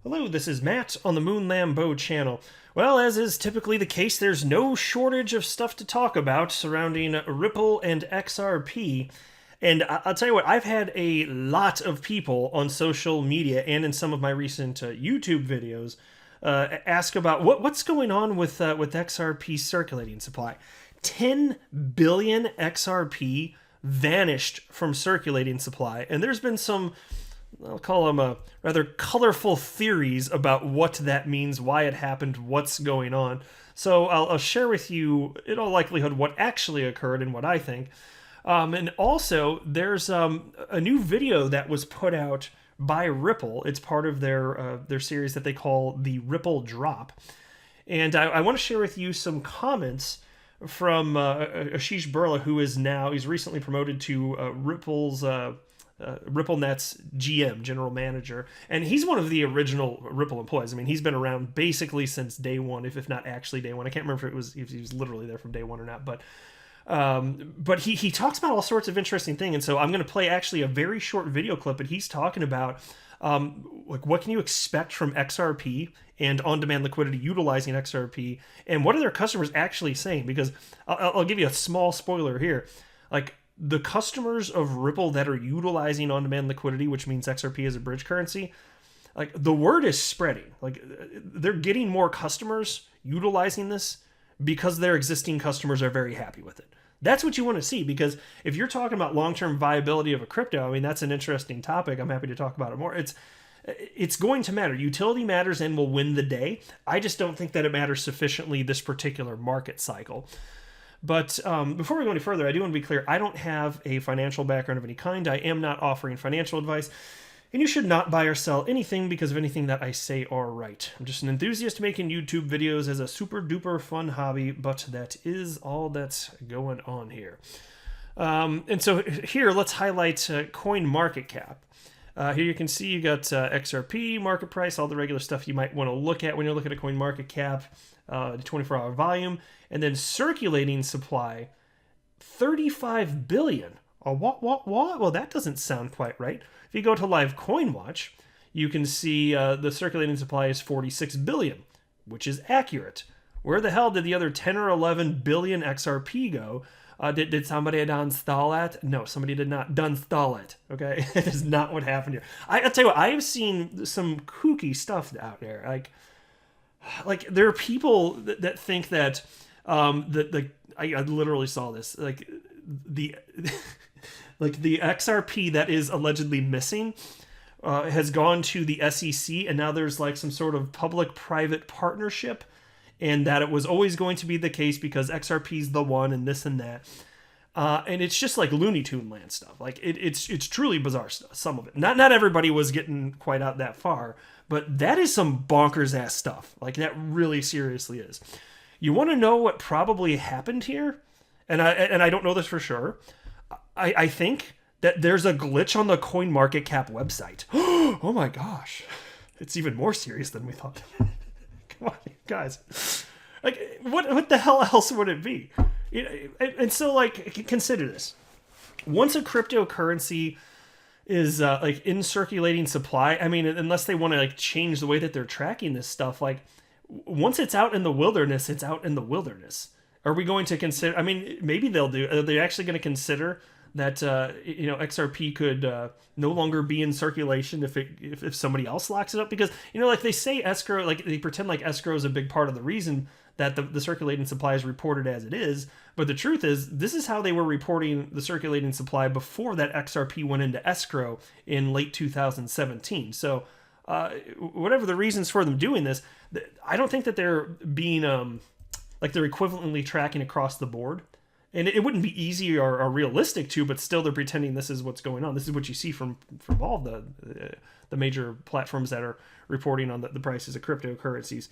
Hello, this is Matt on the Moon Lambeau channel. Well, as is typically the case, there's no shortage of stuff to talk about surrounding Ripple and XRP. And I'll tell you what, I've had a lot of people on social media and in some of my recent YouTube videos ask about what's going on with XRP circulating supply. 10 billion XRP vanished from circulating supply, and there's been some, I'll call them rather colorful theories about what that means, why it happened, what's going on. So I'll share with you, in all likelihood, what actually occurred and what I think. And also, there's a new video that was put out by Ripple. It's part of their series that they call the Ripple Drop. And I want to share with you some comments from Ashish Burla, who is now, he's recently promoted to Ripple's RippleNet's GM, general manager, and he's one of the original Ripple employees. I mean, he's been around basically since day one, if not actually day one. I can't remember if he was literally there from day one or not, but he talks about all sorts of interesting things. And so I'm going to play actually a very short video clip, but he's talking about like what can you expect from XRP and on-demand liquidity utilizing XRP, and what are their customers actually saying? Because I'll give you a small spoiler here, like, the customers of Ripple that are utilizing on-demand liquidity, which means XRP as a bridge currency, like, the word is spreading. Like, they're getting more customers utilizing this because their existing customers are very happy with it. That's what you want to see, because if you're talking about long-term viability of a crypto, I mean, that's an interesting topic. I'm happy to talk about it more. It's going to matter. Utility matters and will win the day. I just don't think that it matters sufficiently this particular market cycle. But before we go any further, I do want to be clear. I don't have a financial background of any kind. I am not offering financial advice. And you should not buy or sell anything because of anything that I say are right. I'm just an enthusiast making YouTube videos as a super duper fun hobby, but that is all that's going on here. And so here, let's highlight CoinMarketCap. Here you can see you got XRP, market price, all the regular stuff you might want to look at when you're looking at CoinMarketCap, the 24-hour volume, and then circulating supply, 35 billion. Oh, what? Well, that doesn't sound quite right. If you go to Live Coin Watch, you can see the circulating supply is 46 billion, which is accurate. Where the hell did the other 10 or 11 billion XRP go? Did somebody uninstall that? No, somebody did not uninstall it. Okay, that is not what happened here. I'll tell you what, I have seen some kooky stuff out there. Like there are people that think that I literally saw this, like the the XRP that is allegedly missing has gone to the SEC, and now there's like some sort of public-private partnership, and that it was always going to be the case because XRP is the one and this and that. And it's just like Looney Tune land stuff. Like it's truly bizarre stuff, some of it. Not everybody was getting quite out that far, but that is some bonkers ass stuff. Like, that really seriously is. You want to know what probably happened here? And I don't know this for sure. I think that there's a glitch on the CoinMarketCap website. Oh my gosh. It's even more serious than we thought. Come on, guys. Like, what the hell else would it be? And so, like, consider this. Once a cryptocurrency is like in circulating supply, I mean, unless they want to like change the way that they're tracking this stuff, like, once it's out in the wilderness, it's out in the wilderness. Are we going to consider, I mean, maybe they'll do, are they actually going to consider that XRP could no longer be in circulation if somebody else locks it up? Because, like they say escrow, like they pretend like escrow is a big part of the reason that the circulating supply is reported as it is. But the truth is, this is how they were reporting the circulating supply before that XRP went into escrow in late 2017. So whatever the reasons for them doing this, I don't think that they're being like they're equivalently tracking across the board. And it wouldn't be easy or realistic to, but still they're pretending this is what's going on. This is what you see from all the major platforms that are reporting on the prices of cryptocurrencies.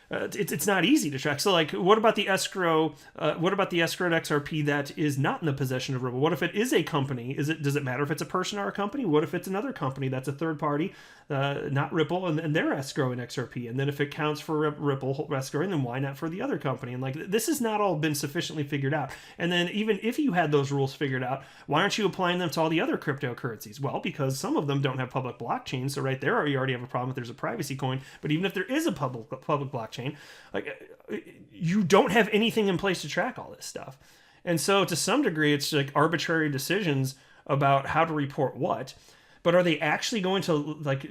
it's not easy to track. So like, what about the escrow? What about the escrowed XRP that is not in the possession of Ripple? What if it is a company? Does it matter if it's a person or a company? What if it's another company that's a third party, not Ripple, and they're escrowing XRP? And then if it counts for Ripple escrowing, then why not for the other company? And like, this has not all been sufficiently figured out. And then even if you had those rules figured out, why aren't you applying them to all the other cryptocurrencies? Well, because some of them don't have public blockchains. So right there, you already have a problem if there's a privacy coin. But even if there is a public blockchain, like, you don't have anything in place to track all this stuff. And so to some degree, it's like arbitrary decisions about how to report what. But are they actually going to like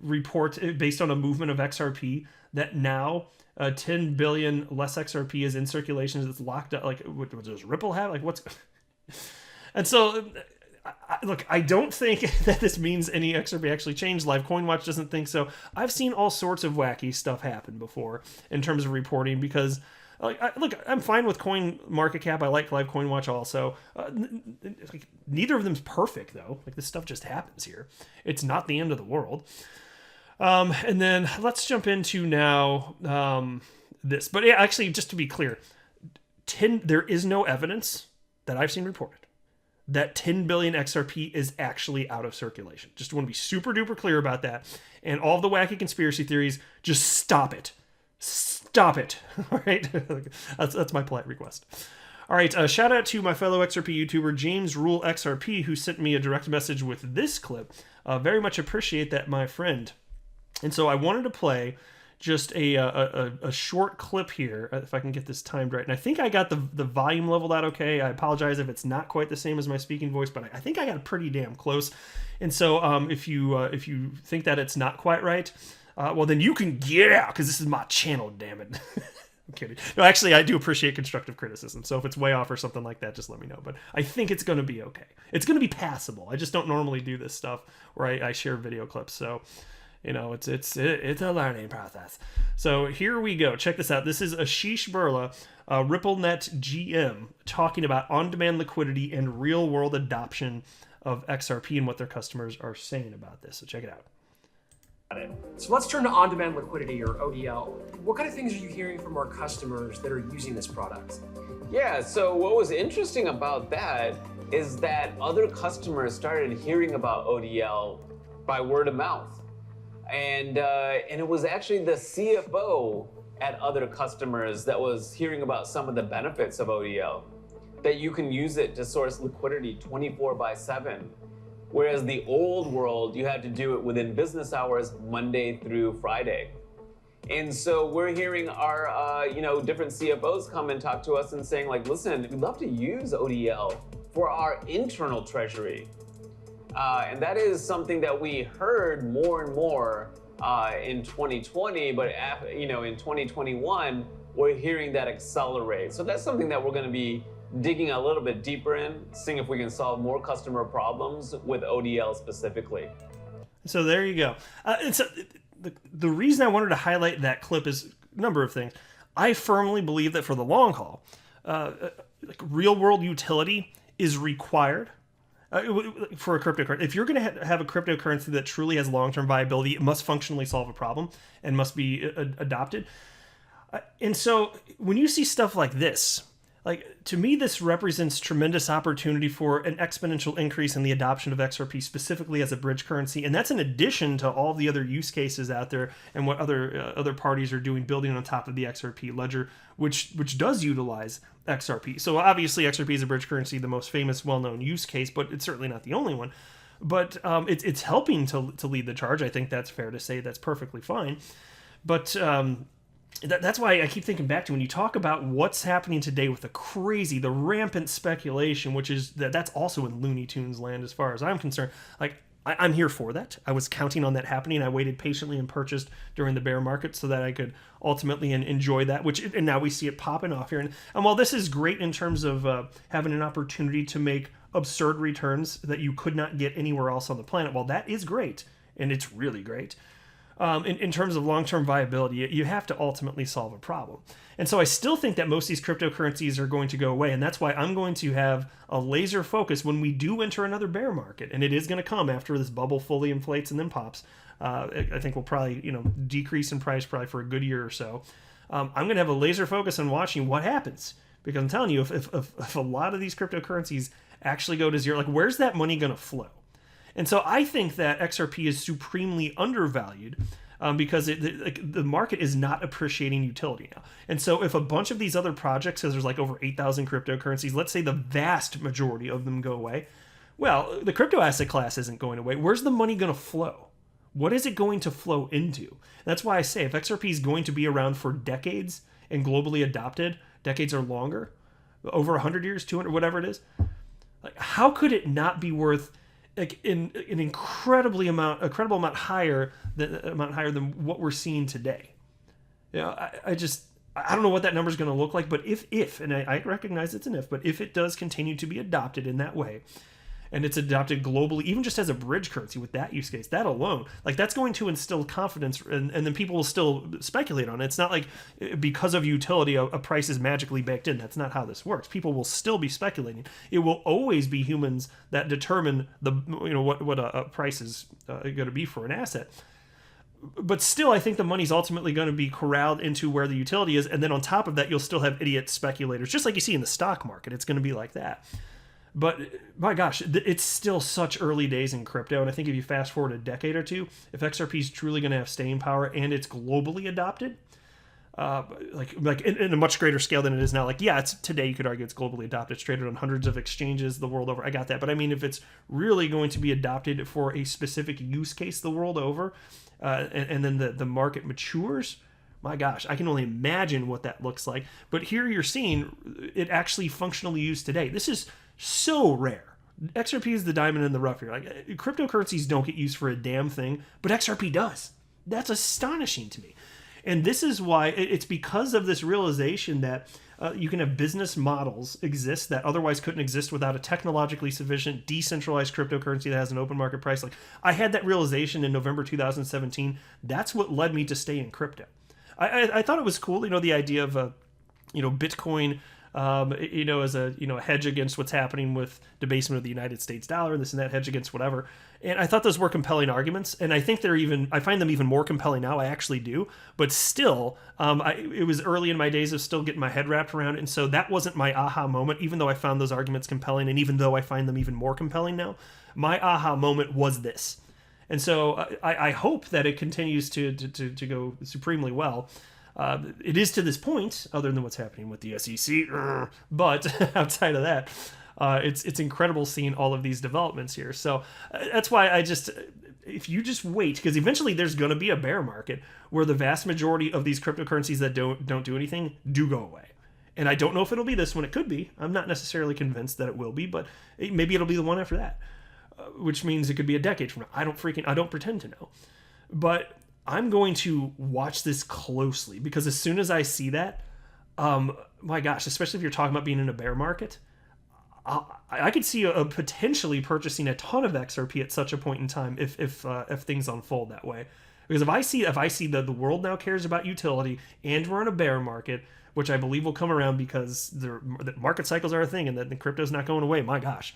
report based on a movement of XRP that now 10 billion less XRP is in circulation, that's locked up? Like, what does Ripple have? Like, what's... And so... Look, I don't think that this means any XRP actually changed. Live CoinWatch doesn't think so. I've seen all sorts of wacky stuff happen before in terms of reporting because, look, I'm fine with CoinMarketCap. I like Live CoinWatch also. Neither of them's perfect, though. Like, this stuff just happens here. It's not the end of the world. And then let's jump into now this. But yeah, actually, just to be clear, there is no evidence that I've seen reported that 10 billion XRP is actually out of circulation. Just want to be super duper clear about that. And all the wacky conspiracy theories, just stop it. Stop it. All right. That's my polite request. All right. Shout out to my fellow XRP YouTuber, James Rule XRP, who sent me a direct message with this clip. Very much appreciate that, my friend. And so I wanted to play just a short clip here, if I can get this timed right. And I think I got the volume leveled out okay. I apologize if it's not quite the same as my speaking voice, but I think I got it pretty damn close. And so if you think that it's not quite right, well, then you can get out, because this is my channel, damn it. I'm kidding. No, actually, I do appreciate constructive criticism. So if it's way off or something like that, just let me know. But I think it's going to be okay. It's going to be passable. I just don't normally do this stuff where I share video clips. So... you know, it's a learning process. So here we go. Check this out. This is Ashish Burla, RippleNet GM, talking about on-demand liquidity and real-world adoption of XRP and what their customers are saying about this. So check it out. So let's turn to on-demand liquidity, or ODL. What kind of things are you hearing from our customers that are using this product? Yeah, so what was interesting about that is that other customers started hearing about ODL by word of mouth. And it was actually the CFO at other customers that was hearing about some of the benefits of ODL, that you can use it to source liquidity 24/7. Whereas the old world, you had to do it within business hours, Monday through Friday. And so we're hearing our, different CFOs come and talk to us and saying like, listen, we'd love to use ODL for our internal treasury. And that is something that we heard more and more in 2020, but in 2021, we're hearing that accelerate. So that's something that we're going to be digging a little bit deeper in, seeing if we can solve more customer problems with ODL specifically. So there you go. And so the reason I wanted to highlight that clip is a number of things. I firmly believe that for the long haul, real world utility is required for a cryptocurrency. If you're going to have a cryptocurrency that truly has long-term viability, it must functionally solve a problem and must be adopted. And so when you see stuff like this, like, to me, this represents tremendous opportunity for an exponential increase in the adoption of XRP, specifically as a bridge currency. And that's in addition to all the other use cases out there and what other parties are doing, building on top of the XRP ledger, which does utilize XRP. So obviously XRP is a bridge currency, the most famous, well-known use case, but it's certainly not the only one. But it's helping to lead the charge. I think that's fair to say. That's perfectly fine. But that's why I keep thinking back to when you talk about what's happening today with the rampant speculation, which is that's also in Looney Tunes land as far as I'm concerned. Like, I'm here for that. I was counting on that happening. I waited patiently and purchased during the bear market so that I could ultimately enjoy that, and now we see it popping off here. And while this is great in terms of having an opportunity to make absurd returns that you could not get anywhere else on the planet, while that is great, and it's really great, in terms of long-term viability. You have to ultimately solve a problem. And so I still think that most of these cryptocurrencies are going to go away. And that's why I'm going to have a laser focus when we do enter another bear market. And it is going to come after this bubble fully inflates and then pops. I think we'll probably, decrease in price probably for a good year or so. I'm going to have a laser focus on watching what happens. Because I'm telling you, if a lot of these cryptocurrencies actually go to zero, like where's that money going to flow? And so I think that XRP is supremely undervalued because the market is not appreciating utility now. And so if a bunch of these other projects, because there's like over 8,000 cryptocurrencies, let's say the vast majority of them go away, well, the crypto asset class isn't going away. Where's the money going to flow? What is it going to flow into? And that's why I say if XRP is going to be around for decades and globally adopted, decades or longer, over 100 years, 200, whatever it is, like how could it not be worth like an incredible amount higher than what we're seeing today? I don't know what that number is going to look like, but if and I recognize it's an if, but if it does continue to be adopted in that way, and it's adopted globally, even just as a bridge currency with that use case, that alone, like that's going to instill confidence, and then people will still speculate on it. It's not like because of utility, a price is magically baked in. That's not how this works. People will still be speculating. It will always be humans that determine what a price is going to be for an asset. But still, I think the money's ultimately going to be corralled into where the utility is, and then on top of that, you'll still have idiot speculators, just like you see in the stock market. It's going to be like that. But my gosh, it's still such early days in crypto. And I think if you fast forward a decade or two, if XRP is truly going to have staying power and it's globally adopted, like in a much greater scale than it is now, like, yeah, it's today you could argue it's globally adopted. It's traded on hundreds of exchanges the world over. I got that. But I mean, if it's really going to be adopted for a specific use case the world over, and then the market matures, my gosh, I can only imagine what that looks like. But here you're seeing it actually functionally used today. This is so rare. XRP is the diamond in the rough here. Like cryptocurrencies don't get used for a damn thing, but XRP does. That's astonishing to me. And this is why it's because of this realization that you can have business models exist that otherwise couldn't exist without a technologically sufficient decentralized cryptocurrency that has an open market price. Like I had that realization in November 2017. That's what led me to stay in crypto. I thought it was cool, the idea of Bitcoin, as a hedge against what's happening with debasement of the United States dollar, this and that, hedge against whatever. And I thought those were compelling arguments, and I think I find them even more compelling now. I actually do, but still, it was early in my days of still getting my head wrapped around it, and so that wasn't my aha moment. Even though I found those arguments compelling, and even though I find them even more compelling now, my aha moment was this. And so I hope that it continues to go supremely well. It is to this point, other than what's happening with the SEC, but outside of that, it's incredible seeing all of these developments here. So that's why if you just wait, because eventually there's going to be a bear market where the vast majority of these cryptocurrencies that don't do anything do go away. And I don't know if it'll be this one. It could be. I'm not necessarily convinced that it will be, but maybe it'll be the one after that, which means it could be a decade from now. I don't pretend to know, but I'm going to watch this closely, because as soon as I see that, my gosh, especially if you're talking about being in a bear market, I could see a potentially purchasing a ton of XRP at such a point in time if things unfold that way. Because if I see that the world now cares about utility and we're in a bear market, which I believe will come around because the market cycles are a thing and that the crypto's not going away, my gosh.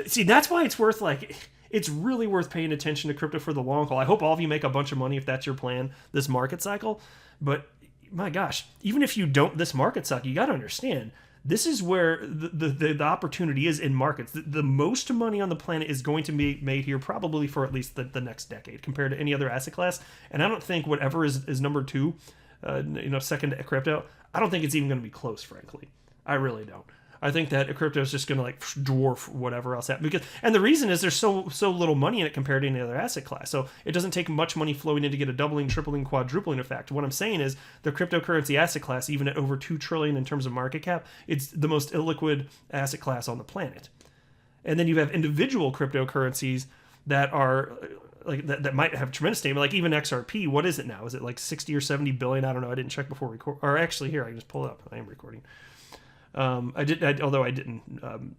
See, that's why it's really worth paying attention to crypto for the long haul. I hope all of you make a bunch of money if that's your plan this market cycle. But my gosh, even if you don't this market cycle, you got to understand, this is where the opportunity is in markets. The most money on the planet is going to be made here probably for at least the next decade compared to any other asset class. And I don't think whatever is number two, second to crypto, I don't think it's even going to be close, frankly. I really don't. I think that crypto is just going to dwarf whatever else happens. And the reason is there's so little money in it compared to any other asset class. So it doesn't take much money flowing in to get a doubling, tripling, quadrupling effect. What I'm saying is the cryptocurrency asset class, even at over $2 trillion in terms of market cap, it's the most illiquid asset class on the planet. And then you have individual cryptocurrencies that are that might have tremendous name, like even XRP. What is it now? Is it like 60 or 70 billion? I don't know. I didn't check before record. Or actually, here I can just pull it up. I am recording. Although I didn't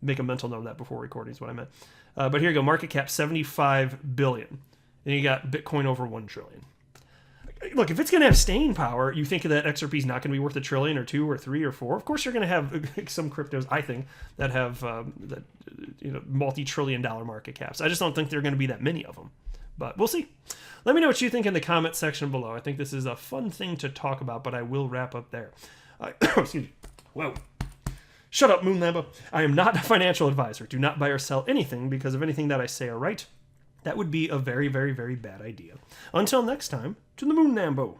make a mental note of that before recording is what I meant. But here you go, market cap 75 billion. Then you got Bitcoin over 1 trillion. look, if it's going to have staying power, you think that XRP is not going to be worth $1 trillion or 2 or 3 or 4. Of course, you're going to have some cryptos, I think, that have multi-trillion-dollar market caps. I just don't think there are going to be that many of them. But we'll see. Let me know what you think in the comment section below. I think this is a fun thing to talk about, but I will wrap up there. Excuse me. Whoa. Shut up, Moon Lambo. I am not a financial advisor. Do not buy or sell anything because of anything that I say or write. That would be a very, very, very bad idea. Until next time, to the Moon Lambo.